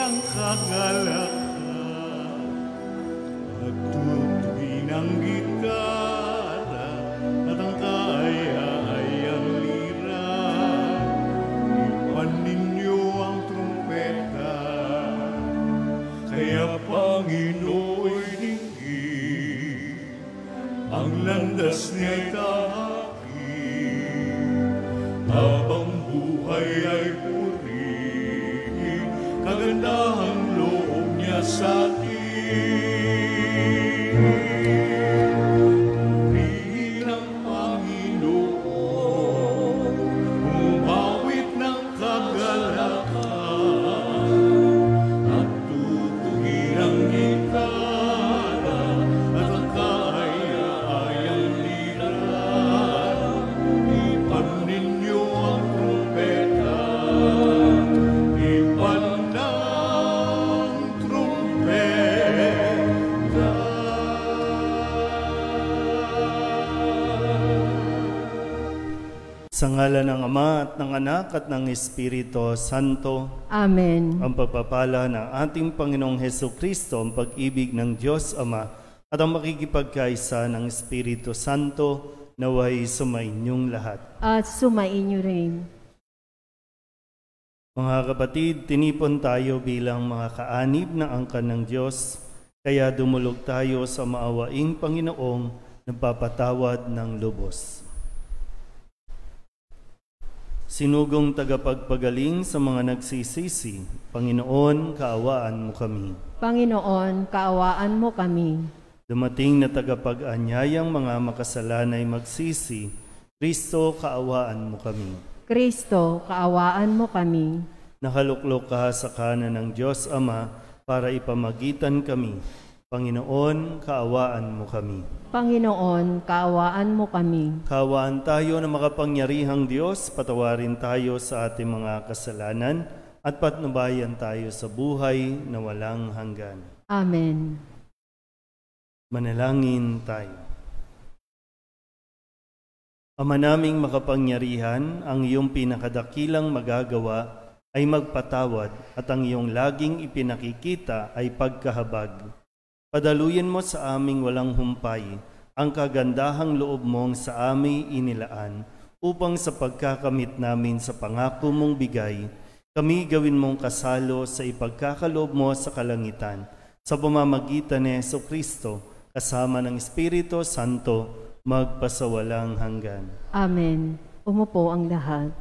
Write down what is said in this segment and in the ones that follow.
ng kagalakan at tutuin ang gitara at ang kaaya-ayang lira. Ipan ninyo ang trumpeta, kaya Panginooy dinggin, ang landas niya'y tahakin, habang buhay ay purihin, kagandahang loob niya sa atin. Purihin ang Panginoon, umawit ng kagalakan, at tutugin ang gitara at ang kaaya-ayang lira. Ipan ninyo ang trumpeta, ipan ng trumpeta. Sa ngalan ng Ama at ng Anak at ng Espiritu Santo, Amen. ang pagpapala ng ating Panginoong Hesukristo, ang pag-ibig ng Diyos Ama, at ang makikipagkaisa ng Espiritu Santo, naway sumainyong lahat. At sumainyo rin. Mga kapatid, tinipon tayo bilang mga kaanib na angkan ng Diyos, kaya dumulog tayo sa maawaing Panginoong nagpapatawad ng lubos. Sinugong tagapagpagaling sa mga nagsisisi, Panginoon, kaawaan mo kami. Panginoon, kaawaan mo kami. Dumating na tagapag-anyayang mga makasalanay magsisi, Kristo, kaawaan mo kami. Kristo, kaawaan mo kami. Nakaluklok ka sa kanan ng Diyos Ama para ipamagitan kami. Panginoon, kaawaan mo kami. Panginoon, kaawaan mo kami. Kaawaan tayo na makapangyarihang Diyos, patawarin tayo sa ating mga kasalanan at patnubayan tayo sa buhay na walang hanggan. Amen. Manalangin tayo. Ama naming makapangyarihan, ang iyong pinakadakilang magagawa ay magpatawad at ang iyong laging ipinakikita ay pagkahabag. Padaluyan mo sa aming walang humpay ang kagandahang loob mong sa aming inilaan upang sa pagkakamit namin sa pangako mong bigay, kami gawin mong kasalo sa ipagkakaloob mo sa kalangitan sa pamamagitan ni Jesucristo kasama ng Espiritu Santo magpasawalang hanggan. Amen. Umupo ang lahat.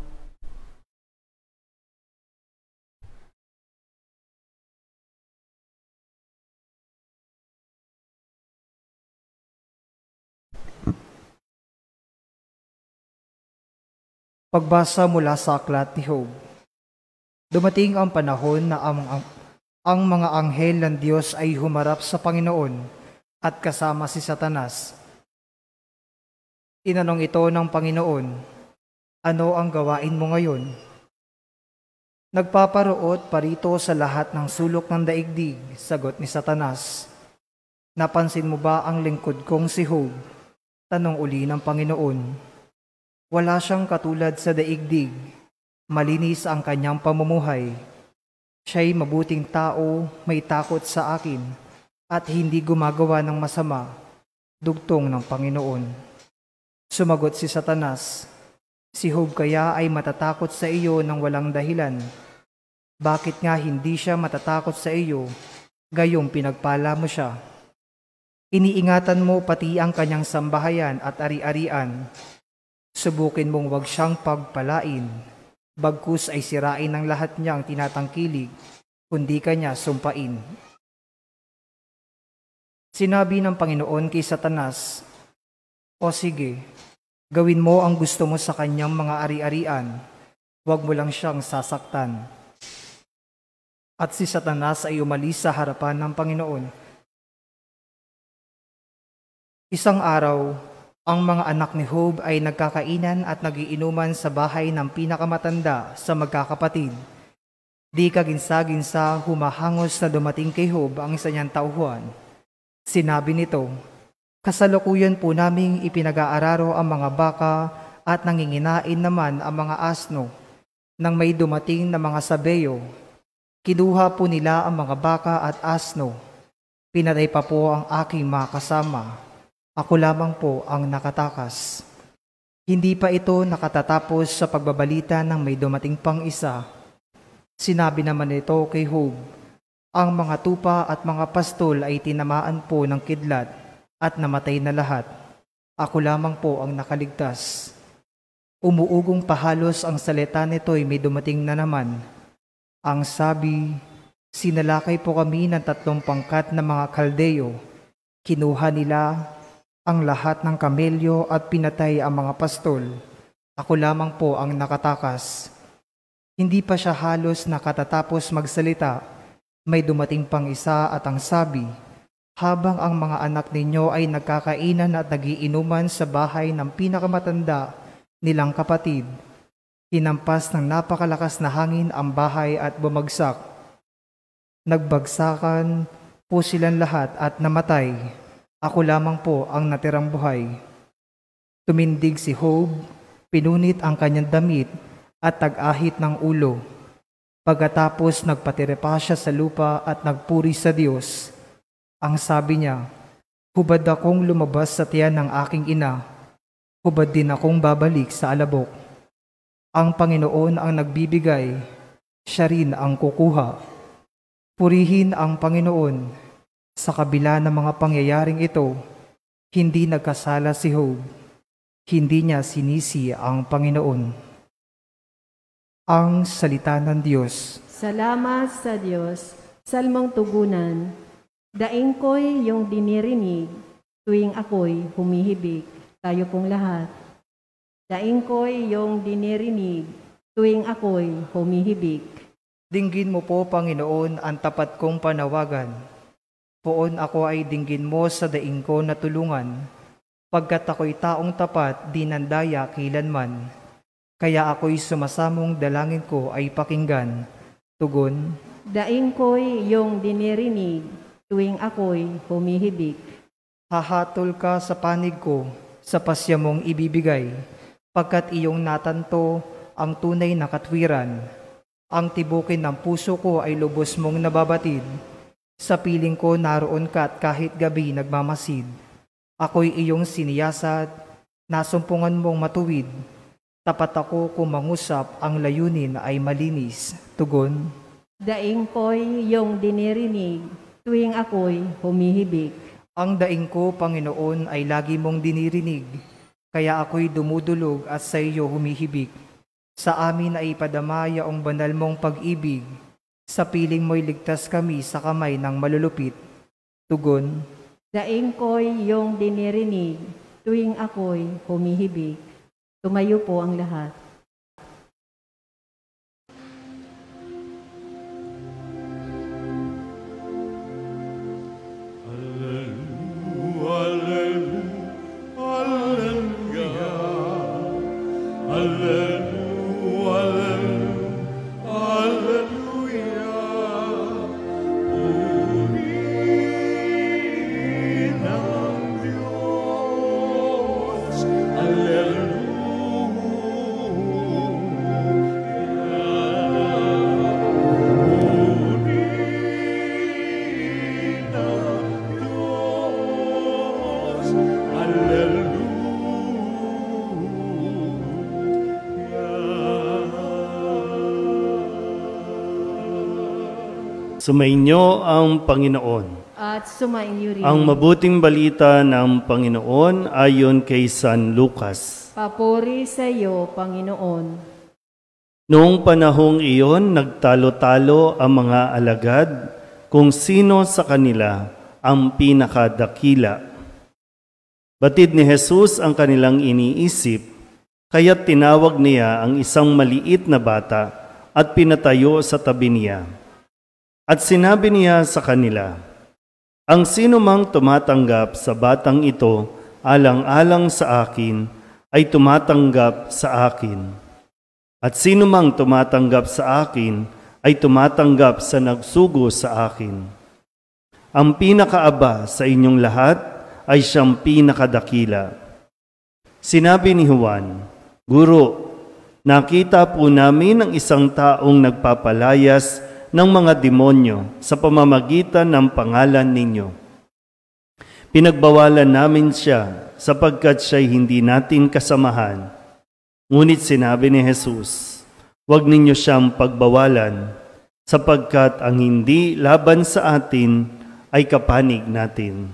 Pagbasa mula sa aklat ni Job. Dumating ang panahon na ang mga anghel ng Diyos ay humarap sa Panginoon at kasama si Satanas. Tinanong ito ng Panginoon, "Ano ang gawain mo ngayon?" "Nagpaparoot parito sa lahat ng sulok ng daigdig," sagot ni Satanas. "Napansin mo ba ang lingkod kong si Job?" Tanong uli ng Panginoon. "Wala siyang katulad sa daigdig, malinis ang kanyang pamumuhay. Siya'y mabuting tao, may takot sa akin, at hindi gumagawa ng masama," dugtong ng Panginoon. Sumagot si Satanas, "Si Job kaya ay matatakot sa iyo ng walang dahilan. Bakit nga hindi siya matatakot sa iyo, gayong pinagpala mo siya? Iniingatan mo pati ang kanyang sambahayan at ari-arian. Subukin mong wag siyang pagpalain, bagkus ay sirain ng lahat niyang tinatangkilig, kundi kanya sumpain." Sinabi ng Panginoon kay Satanas, "O sige, gawin mo ang gusto mo sa kanyang mga ari-arian, wag mo lang siyang sasaktan." At si Satanas ay umalis sa harapan ng Panginoon. Isang araw, ang mga anak ni Job ay nagkakainan at nagiinuman sa bahay ng pinakamatanda sa magkakapatid. Di kaginsa-ginsa humahangos na dumating kay Job ang isa niyang tauhan. Sinabi nito, "Kasalukuyan po naming ipinag-aararo ang mga baka at nanginginain naman ang mga asno. Nang may dumating na mga sabeyo, Kinuha po nila ang mga baka at asno. Pinatay pa po ang aking mga kasama. Ako lamang po ang nakatakas. Hindi pa ito nakatatapos sa pagbabalita ng may dumating pang isa. Sinabi naman ito kay Job, ang mga tupa at mga pastol ay tinamaan po ng kidlat at namatay na lahat. Ako lamang po ang nakaligtas. Umuugong pahalos ang salita nito'y may dumating na naman. Ang sabi, sinalakay po kami ng 3 pangkat na mga Kaldeo. Kinuha nila ang lahat ng kamelyo at pinatay ang mga pastol. Ako lamang po ang nakatakas. Hindi pa siya halos nakatatapos magsalita. May dumating pang isa at ang sabi, habang ang mga anak ninyo ay nagkakainan at nagiinuman sa bahay ng pinakamatanda nilang kapatid, hinampas ng napakalakas na hangin ang bahay at bumagsak. Nagbagsakan po silang lahat at namatay. Ako lamang po ang natirang buhay. Tumindig si Job, pinunit ang kanyang damit at tag-ahit ng ulo. Pagkatapos nagpatira pa siya sa lupa at nagpuri sa Diyos. Ang sabi niya, hubad akong lumabas sa tiyan ng aking ina. Hubad din akong babalik sa alabok. Ang Panginoon ang nagbibigay, siya rin ang kukuha. Purihin ang Panginoon. Sa kabila ng mga pangyayaring ito, hindi nagkasala si Job. Hindi niya sinisi ang Panginoon. Ang salita ng Diyos. Salamat sa Diyos. Salmong tugunan. Daing ko'y yung dinirinig, tuwing ako'y humihibik. Tayo pong lahat. Daing ko'y yung dinirinig, tuwing ako'y humihibik. Dinggin mo po, Panginoon, ang tapat kong panawagan. Poon ako ay dinggin mo sa daing ko na tulungan. Pagkat ako'y taong tapat, di nandaya kilanman. Kaya ako'y sumasamong dalangin ko ay pakinggan. Tugon, Daing ko'y yung dinirinig, tuwing ako'y humihibik. hahatol ka sa panig ko, sa pasya mong ibibigay, pagkat iyong natanto ang tunay na katwiran. Ang tibukin ng puso ko ay lubos mong nababatid. Sa piling ko naroon ka at kahit gabi nagmamasid. Ako'y iyong siniyasat, nasumpungan mong matuwid. Tapat ako kung mangusap, ang layunin ay malinis. Tugon, Daing ko'y yung dinirinig, tuwing ako'y humihibik. ang daing ko, Panginoon, ay lagi mong dinirinig. Kaya ako'y dumudulog at sa iyo humihibik. Sa amin ay ipadama yaong banal mong pag-ibig. Sa piling mo'y ligtas kami sa kamay ng malulupit. Tugon, Daing ko'y yung dinirinig, tuwing ako'y humihibik. Tumayo po ang lahat. Sumainyo ang Panginoon. At sumaiyo rin. Ang mabuting balita ng Panginoon ayon kay San Lucas. Papuri sa iyo, Panginoon. Noong panahong iyon, nagtalo-talo ang mga alagad kung sino sa kanila ang pinakadakila. Batid ni Jesus ang kanilang iniisip, kaya't tinawag niya ang isang maliit na bata at pinatayo sa tabi niya. At sinabi niya sa kanila, ang sino mang tumatanggap sa batang ito alang-alang sa akin ay tumatanggap sa akin. At sino mang tumatanggap sa akin ay tumatanggap sa nagsugo sa akin. Ang pinakaaba sa inyong lahat ay siyang pinakadakila. Sinabi ni Juan, Guro, nakita po namin ang isang taong nagpapalayas ng mga demonyo sa pamamagitan ng pangalan ninyo. Pinagbawalan namin siya sapagkat siya'y hindi natin kasamahan. Ngunit sinabi ni Jesus, huwag ninyo siyang pagbawalan, sapagkat ang hindi laban sa atin ay kapanig natin.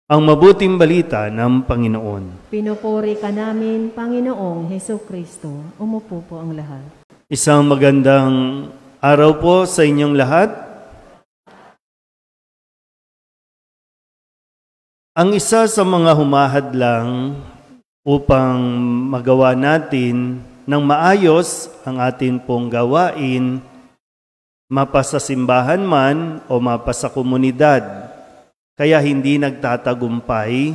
Ang mabuting balita ng Panginoon. Pinupuri ka namin, Panginoong Hesukristo. Umupo po ang lahat. Isang magandang araw po sa inyong lahat. Ang isa sa mga humahadlang upang magawa natin ng maayos ang atin pong gawain, mapa sa simbahan man o mapa sa komunidad. Kaya hindi nagtatagumpay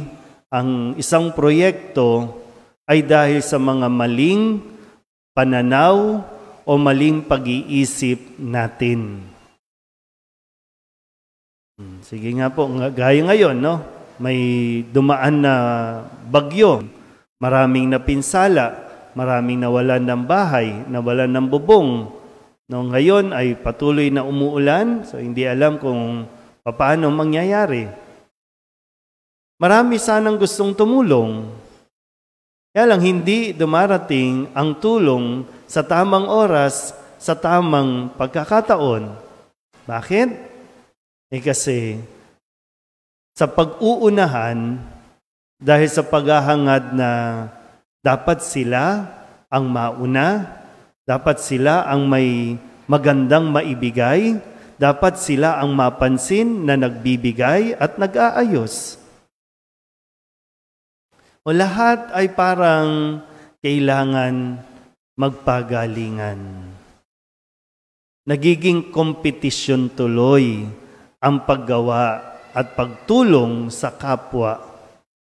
ang isang proyekto ay dahil sa mga maling pananaw o maling pag-iisip natin. Sige nga po, gaya ngayon, no? May dumaan na bagyo, maraming napinsala, maraming nawalan ng bahay, nawalan ng bubong. No, ngayon ay patuloy na umuulan, so hindi alam kung paano mangyayari. Marami sanang gustong tumulong. Kaya lang hindi dumarating ang tulong sa tamang oras, sa tamang pagkakataon. Bakit? Kasi sa pag-uunahan, dahil sa paghahangad na dapat sila ang mauna, dapat sila ang may magandang maibigay, dapat sila ang mapansin na nagbibigay at nag-aayos. O lahat ay parang kailangan magpagalingan. Nagiging kompetisyon tuloy ang paggawa at pagtulong sa kapwa.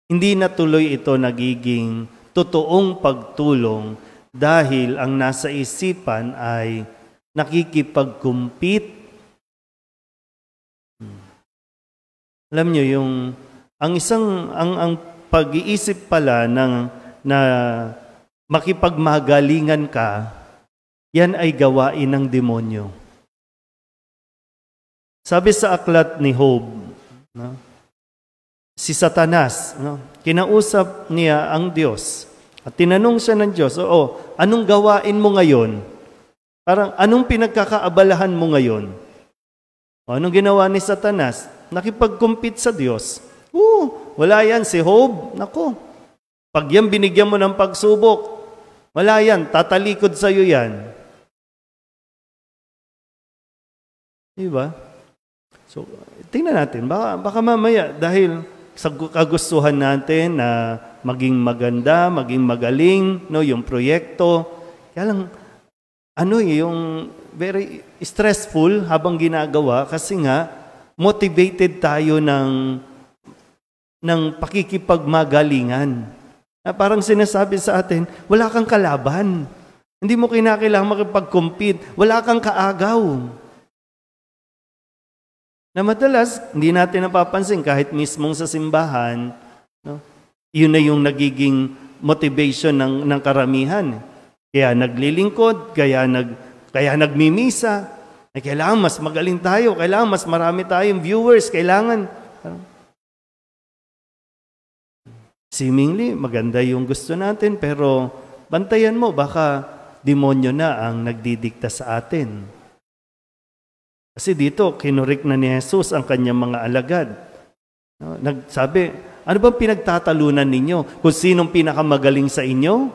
Hindi na tuloy ito nagiging totoong pagtulong dahil ang nasa isipan ay nakikipag-compete. Alam nyo, ang pag-iisip pala na makipagmagalingan ka, yan ay gawain ng demonyo. Sabi sa aklat ni Job, no? Si Satanas, no? Kinausap niya ang Diyos. At tinanong siya ng Diyos, anong gawain mo ngayon? Parang, anong pinagkakaabalahan mo ngayon? Anong ginawa ni Satanas? Nakipag-compete sa Diyos. Wala yan si Job. Nako, pag yan binigyan mo ng pagsubok, wala yan, tatalikod sa'yo yan. Diba? So, tingnan natin, baka mamaya, dahil sa kagustuhan natin na maging maganda, maging magaling, no, yung proyekto. Kaya lang, yung very stressful habang ginagawa kasi nga, motivated tayo ng pakikipagmagalingan. Parang sinasabi sa atin, wala kang kalaban. Hindi mo kinakailangan makipag-compete. Wala kang kaagaw. Na madalas, hindi natin napapansin kahit mismong sa simbahan, no? Yun na yung nagiging motivation ng karamihan. Kaya naglilingkod, kaya nagmimisa. Kailangan mas magaling tayo, kailangan mas marami tayong viewers, kailangan. Seemingly, maganda yung gusto natin, pero bantayan mo, baka demonyo na ang nagdidikta sa atin. Kasi dito, kinurik na ni Jesus ang kanyang mga alagad. Nagsabi, ano bang pinagtatalunan ninyo? Kung sinong pinakamagaling sa inyo?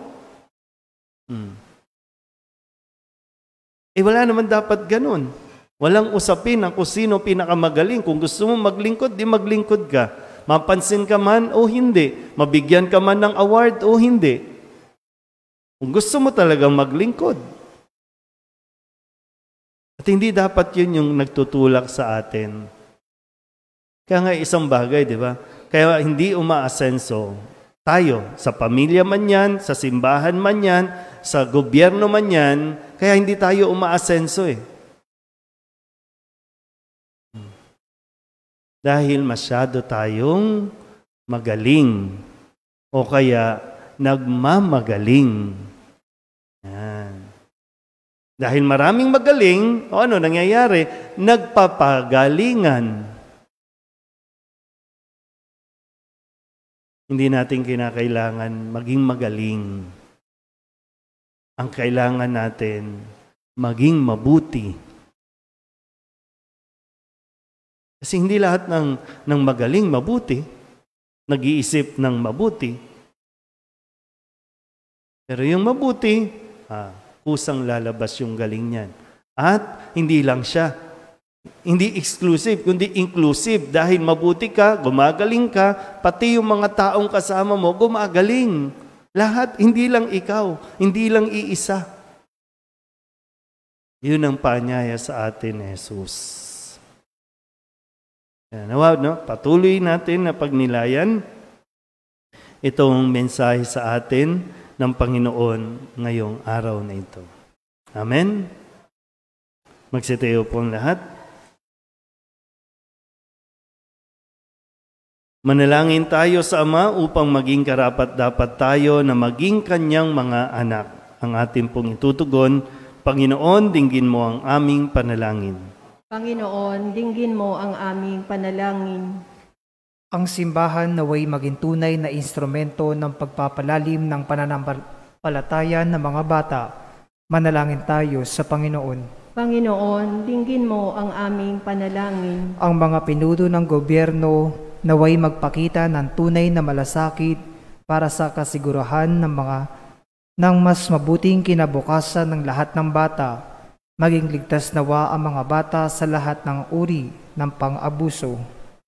Wala naman dapat ganun. Walang usapin ang kung sino pinakamagaling. Kung gusto mo maglingkod, di maglingkod ka. Mapansin ka man o hindi. Mabigyan ka man ng award o hindi. Kung gusto mo talagang maglingkod. At hindi dapat yun yung nagtutulak sa atin. Kaya nga isang bagay, di ba? Kaya hindi umaasenso tayo, sa pamilya man yan, sa simbahan man yan, sa gobyerno man yan, kaya hindi tayo umaasenso Dahil masyado tayong magaling o kaya nagmamagaling. Yan. Dahil maraming magaling, o ano nangyayari? Nagpapagalingan. Hindi natin kinakailangan maging magaling. Ang kailangan natin, maging mabuti. Kasi hindi lahat ng magaling mabuti, nag-iisip ng mabuti. Pero yung mabuti, kusang lalabas yung galing niyan. At hindi lang siya, hindi exclusive, kundi inclusive. Dahil mabuti ka, gumagaling ka, pati yung mga taong kasama mo, gumagaling. Lahat, hindi lang ikaw, hindi lang iisa. Yun ang paanyaya sa atin, Jesus. Nawa, no? Patuloy natin na pagnilayan itong mensahe sa atin ng Panginoon ngayong araw na ito. Amen? Magsitayo po ang lahat. Manalangin tayo sa Ama upang maging karapat-dapat tayo na maging Kanyang mga anak. Ang ating pong itutugon, Panginoon, dinggin mo ang aming panalangin. Panginoon, dinggin mo ang aming panalangin. Ang simbahan naway maging tunay na instrumento ng pagpapalalim ng pananampalataya ng mga bata. Manalangin tayo sa Panginoon. Panginoon, dinggin mo ang aming panalangin. Ang mga pinuno ng gobyerno naway magpakita ng tunay na malasakit para sa kasigurahan ng mas mabuting kinabukasan ng lahat ng bata. Maging ligtas nawa ang mga bata sa lahat ng uri ng pang-abuso.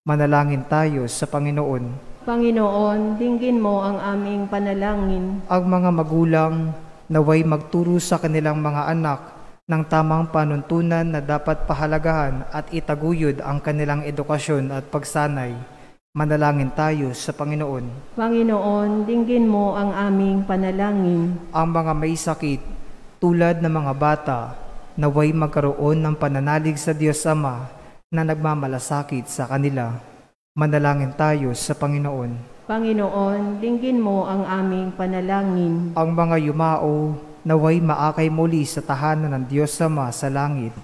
Manalangin tayo sa Panginoon. Panginoon, dinggin mo ang aming panalangin. Ang mga magulang naway magturo sa kanilang mga anak ng tamang panuntunan na dapat pahalagahan at itaguyod ang kanilang edukasyon at pagsanay. Manalangin tayo sa Panginoon. Panginoon, dinggin mo ang aming panalangin. Ang mga may sakit, tulad ng mga bata, naway magkaroon ng pananalig sa Diyos Ama na nagmamalasakit sa kanila. Manalangin tayo sa Panginoon. Panginoon, dinggin mo ang aming panalangin. Ang mga yumao, naway maakay muli sa tahanan ng Diyos Ama sa langit.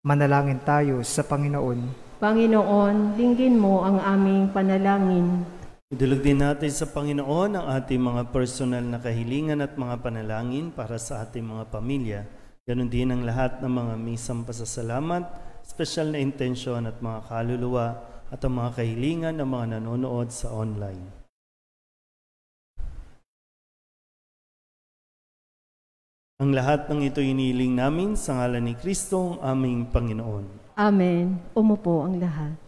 Manalangin tayo sa Panginoon. Panginoon, dinggin mo ang aming panalangin. Idulog din natin sa Panginoon ang ating mga personal na kahilingan at mga panalangin para sa ating mga pamilya. Ganon din ang lahat ng mga misang pasasalamat, special na intensyon at mga kaluluwa at ang mga kahilingan ng mga nanonood sa online. Ang lahat ng ito iniling namin sa ngalan ni Kristo, ang aming Panginoon. Amen. Umupo ang lahat.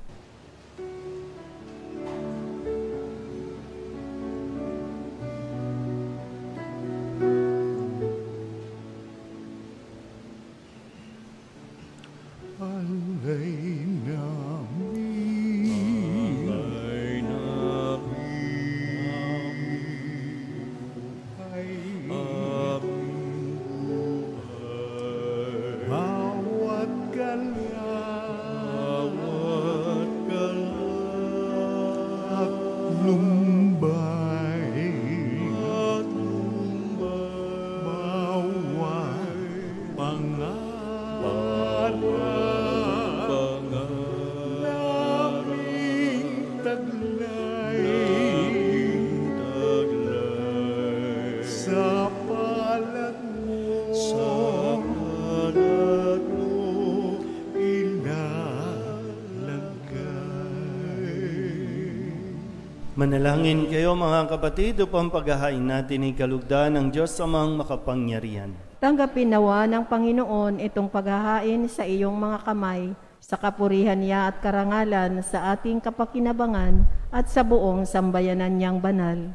Manalangin kayo mga kapatid upang paghahain natin ay kalugdan ng Diyos Amang makapangyarihan. Tanggapin nawa ng Panginoon itong paghahain sa iyong mga kamay, sa kapurihan niya at karangalan sa ating kapakinabangan at sa buong sambayanan niyang banal.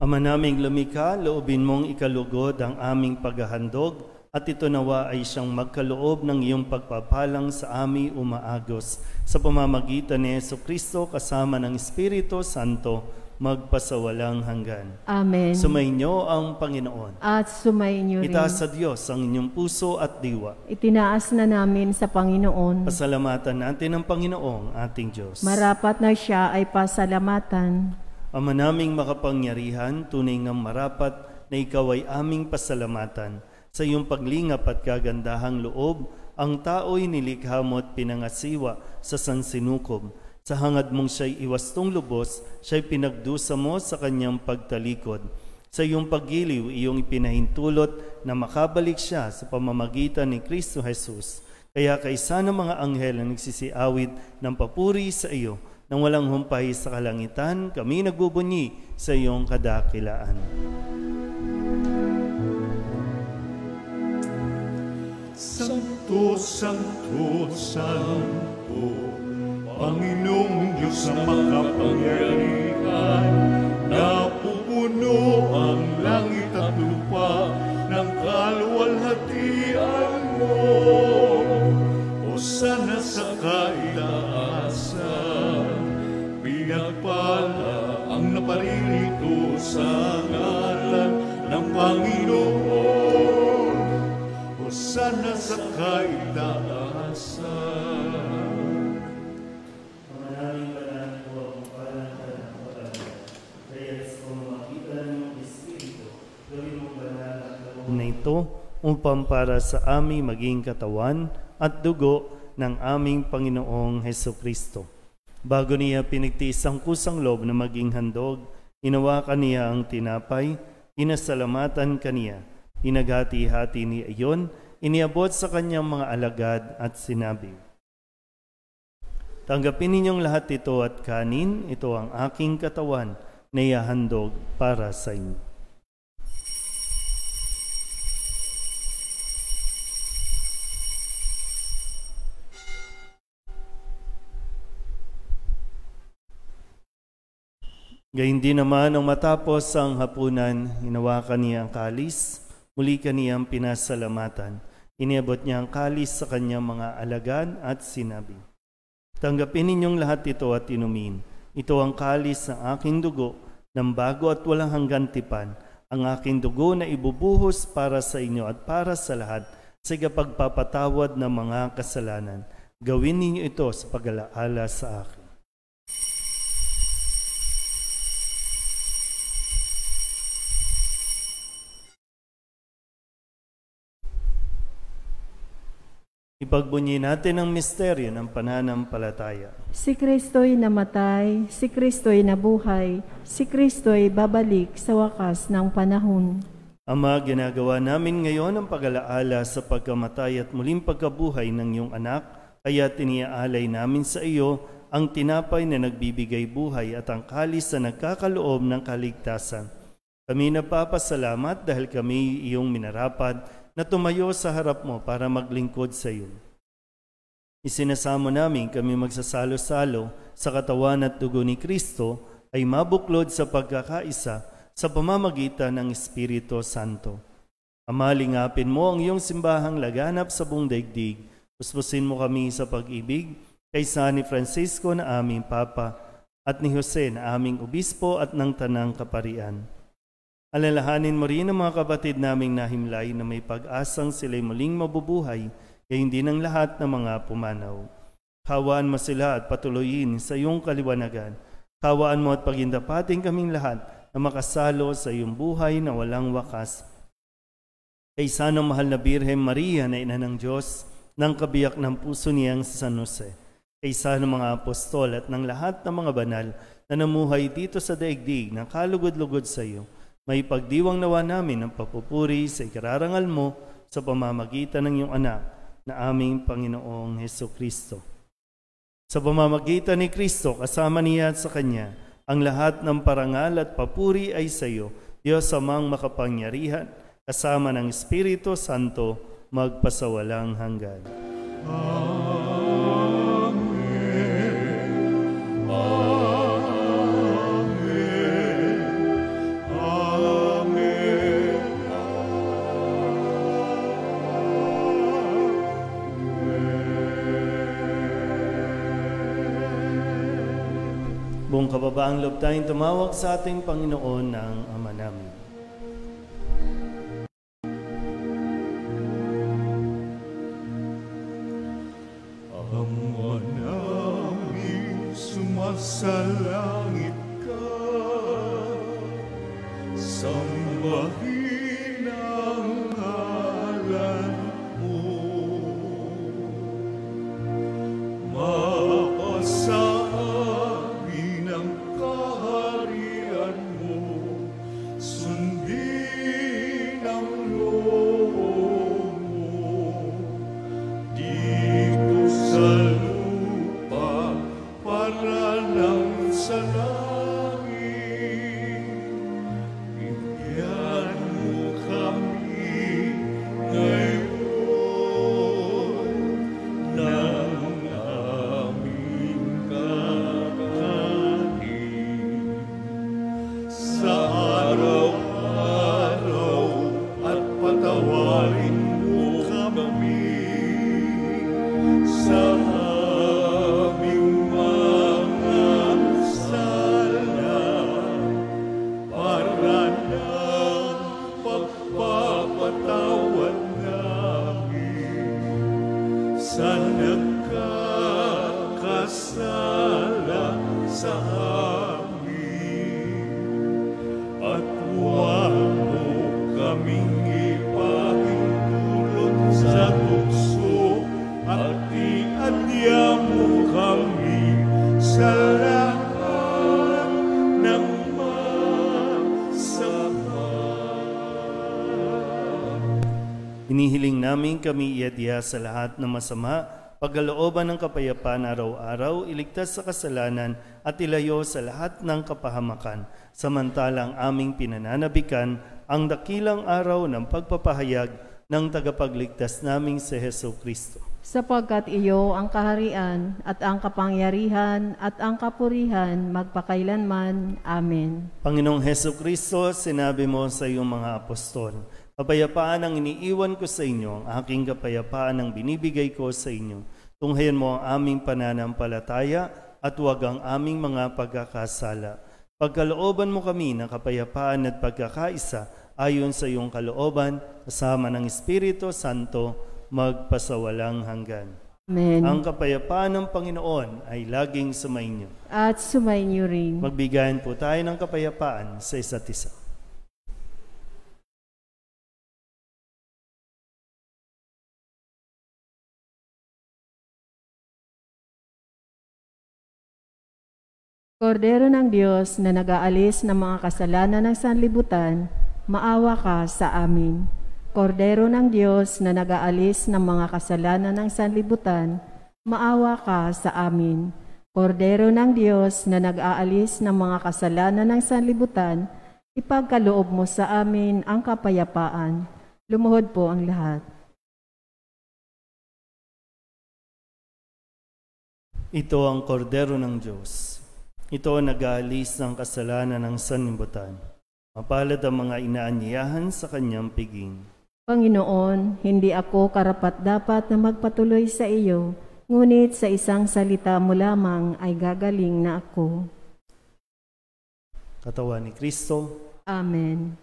Ama naming lumikha, loobin mong ikalugod ang aming paghahandog at ito nawa ay siyang magkaloob ng iyong pagpapalang sa aming umaagos sa pamamagitan ni Jesucristo kasama ng Espiritu Santo magpasawalang hanggan. Amen. Sumainyo ang Panginoon. At sumainyo rin. Itaas sa Diyos ang inyong puso at diwa. Itinaas na namin sa Panginoon. Pasalamatan natin ang Panginoong ating Diyos. Marapat na siya ay pasalamatan. Ama naming makapangyarihan, tunay ngang marapat na ikaw ay aming pasalamatan Sa iyong paglingap at kagandahang loob, ang tao'y nilikha mo at pinangasiwa sa sansinukob. Sa hangad mong siya'y iwastong lubos, siya'y pinagdusa mo sa kanyang pagtalikod. Sa iyong paggiliw, iyong ipinahintulot na makabalik siya sa pamamagitan ni Kristo Jesus. Kaya kaisa ng mga anghel na nagsisiawit ng papuri sa iyo, nang walang humpay sa kalangitan, kami nagbubunyi sa iyong kadakilaan. Santo, Santo, Santo, Panginoong Diyos na makapangyarihan, napupuno ang langit at lupa ng kaluwalhatian mo. Hosana sa kaitaasan, pinagpala ang naparirito sa ngalan ng Panginoon. Hosana sa kaitaasan. Na ito upang para sa aming maging katawan at dugo ng aming Panginoong Hesukristo. Bago niya pinigtiis ang kusang loob na maging handog, inawakan niya ang tinapay, inasalamatan kaniya, inaghati-hati niya iyon, iniabot sa kanyang mga alagad at sinabi, "Tanggapin ninyong lahat ito at kanin, ito ang aking katawan na ihahandog para sa inyo." Gayun din naman, nang matapos ang hapunan, hinawakan niya ang kalis, muli kaniyang pinasalamatan. Iniabot niya ang kalis sa kanyang mga alagad at sinabi, "Tanggapin ninyong lahat ito at inumin. Ito ang kalis ng aking dugo, ng bago at walang hanggan tipan, ang aking dugo na ibubuhos para sa inyo at para sa lahat, sa pagpapatawad ng mga kasalanan. Gawin ninyo ito sa pag-alaala sa akin." Ipagbunyi natin ang misteryo ng pananampalataya. Si Kristo'y namatay, si Kristo'y nabuhay, si Kristo'y babalik sa wakas ng panahon. Ama, ginagawa namin ngayon ang pag-alaala sa pagkamatay at muling pagkabuhay ng iyong anak, kaya tiniaalay namin sa iyo ang tinapay na nagbibigay buhay at ang kalis na nagkakaloob ng kaligtasan. Kami nagpapasalamat dahil kami iyong minarapat na tumayo sa harap mo para maglingkod sa iyo. Isinasamo namin kami magsasalo-salo sa katawan at dugo ni Kristo ay mabuklod sa pagkakaisa sa pamamagitan ng Espiritu Santo. Ama, lingapin mo ang iyong simbahang laganap sa buong daigdig. Puspusin mo kami sa pag-ibig kaysa ni Francisco na aming Papa at ni Jose na aming Obispo at ng Tanang Kaparian. Alalahanin mo rin ang mga kapatid naming nahimlay na may pag-asang sila'y muling mabubuhay, kaya hindi ng lahat ng mga pumanaw. Kawaan mo sila at patuloyin sa iyong kaliwanagan. Kawaan mo at pagindapating kaming lahat na makasalo sa iyong buhay na walang wakas. Kaysa ng mahal na Birhen Maria na ina ng Diyos, ng kabiyak ng puso niyang San Jose. Kaysa ng mga apostol at ng lahat ng mga banal na namuhay dito sa daigdig na kalugod-lugod sa iyo, may pagdiwang nawa namin ang papupuri sa ikararangal mo sa pamamagitan ng iyong anak na aming Panginoong Hesukristo. Sa pamamagitan ni Kristo, kasama niya at sa Kanya, ang lahat ng parangal at papuri ay sa iyo, Diyos amang makapangyarihan, kasama ng Espiritu Santo, magpasawalang hanggan. Buong kababaang loob tayong tumawag sa ating Panginoon ng Ama namin. Ama namin, sumasalangit ka, sambahin ang ngalan bigyan mo kami sa lahat ng masama. Inihiling namin kami iadya sa lahat ng masama, pagkalooban ng kapayapaan araw-araw, iligtas sa kasalanan at ilayo sa lahat ng kapahamakan, samantalang aming pinananabikan ang dakilang araw ng pagpapahayag ng tagapagligtas naming si Hesus Kristo. Sapagkat iyo ang kaharian at ang kapangyarihan at ang kapurihan magpakailanman. Amen. Panginoong Hesus Kristo, sinabi mo sa iyong mga apostol, kapayapaan ang iniiwan ko sa inyo, ang aking kapayapaan ang binibigay ko sa inyo. Tunghayan mo ang aming pananampalataya at huwag ang aming mga pagkakasala. Pagkalooban mo kami ng kapayapaan at pagkakaisa ayon sa iyong kalooban, kasama ng Espiritu Santo, magpasawalang hanggan. Amen. Ang kapayapaan ng Panginoon ay laging sumainyo. At sumainyo rin. Magbigayan po tayo ng kapayapaan sa isa't isa. Kordero ng Diyos na nag-aalis ng mga kasalanan ng sanlibutan, maawa ka sa amin. Kordero ng Diyos na nag-aalis ng mga kasalanan ng sanlibutan, maawa ka sa amin. Kordero ng Diyos na nag-aalis ng mga kasalanan ng sanlibutan, ipagkaloob mo sa amin ang kapayapaan. Lumuhod po ang lahat. Ito ang kordero ng Diyos. Ito ang nag-aalis ng kasalanan ng sanlibutan. Mapalad ang mga inaanyayahan sa kanyang piging. Panginoon, hindi ako karapat-dapat na magpatuloy sa iyo, ngunit sa isang salita mo lamang ay gagaling na ako. Katawan ni Kristo. Amen.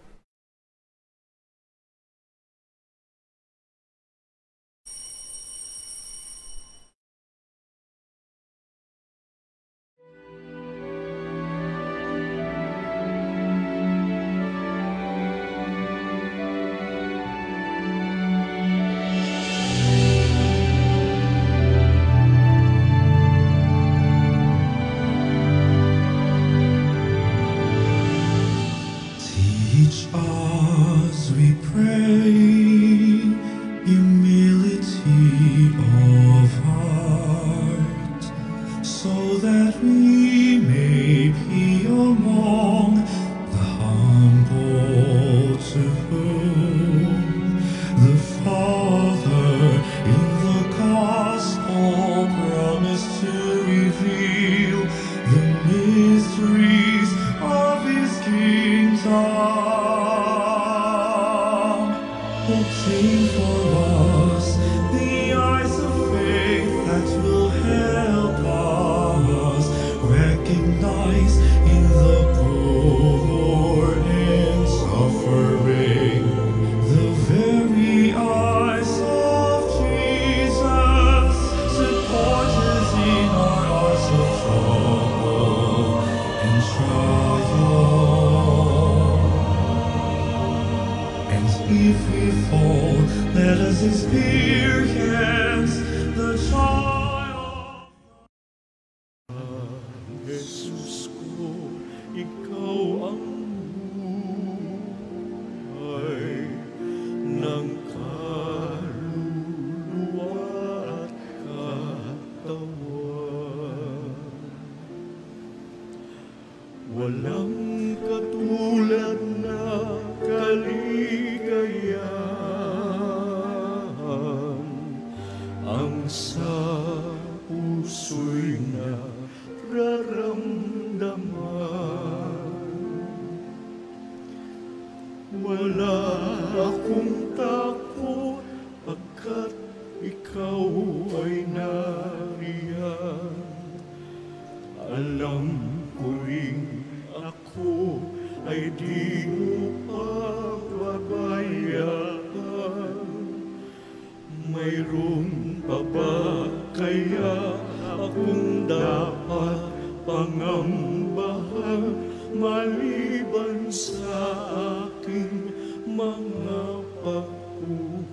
Teach us, we pray, humility of heart, so that we may be among the humble to whom the Father in the gospel promised to reveal the mysteries of his kingdom. Obtain for us the eyes of faith that will help us recognize in the poor and suffering the very eyes of Jesus, supporters in our hours of trouble and trial. And if we fall, let us experience the triumph. Jesus ko, ikaw ang buhay ng kaluluwa at katawan. Walang katulad na kaligayahan ang sa puso'y nararamdaman. Wala akong takot pagkat ikaw ay nariyan. Alam ko rin ako ay di mo pababayaan. Mayroon pa ba kaya akong dapat pangambahan maliban sa aking mga pagkukulang?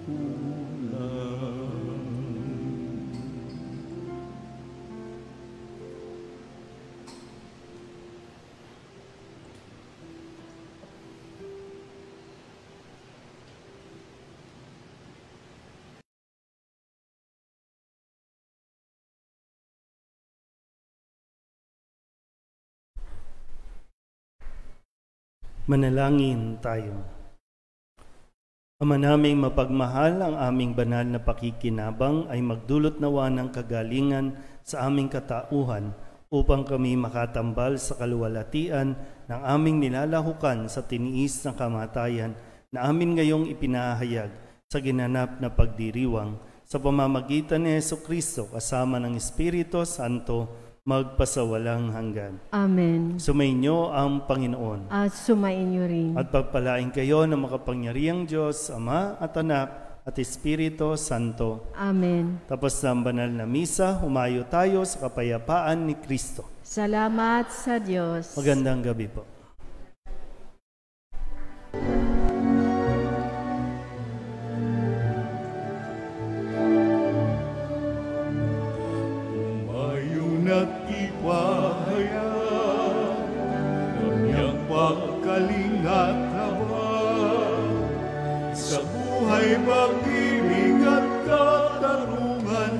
Manalangin tayo. Ama naming mapagmahal, ang aming banal na pakikinabang ay magdulot nawa ng kagalingan sa aming katauhan upang kami makatambal sa kaluwalhatian ng aming nilalahukan sa tiniis ng kamatayan na amin ngayong ipinahayag sa ginanap na pagdiriwang sa pamamagitan ni Jesucristo kasama ng Espiritu Santo magpasawalang hanggan. Amen. Sumainyo ang Panginoon. At sumainyo rin. At pagpalain kayo ng makapangyarihang Diyos, Ama at Anak at Espiritu Santo. Amen. Tapos na ang banal na misa, humayo tayo sa kapayapaan ni Kristo. Salamat sa Diyos. Magandang gabi po. At ipahayag kanyang pagkalingat habang sa buhay, pag-ibig at katarungan,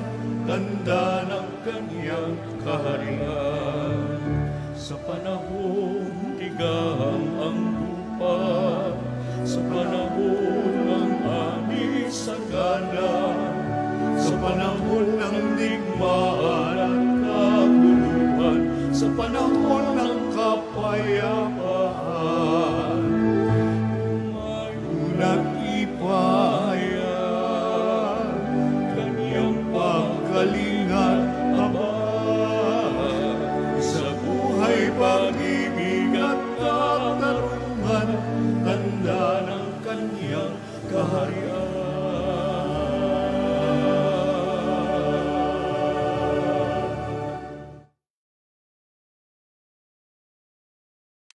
tanda ng kanyang kaharian. Sa panahon tigang ang lupa, sa panahon ng ani sa gana, sa panahon ng digmaan at kaguluhan, sa panahon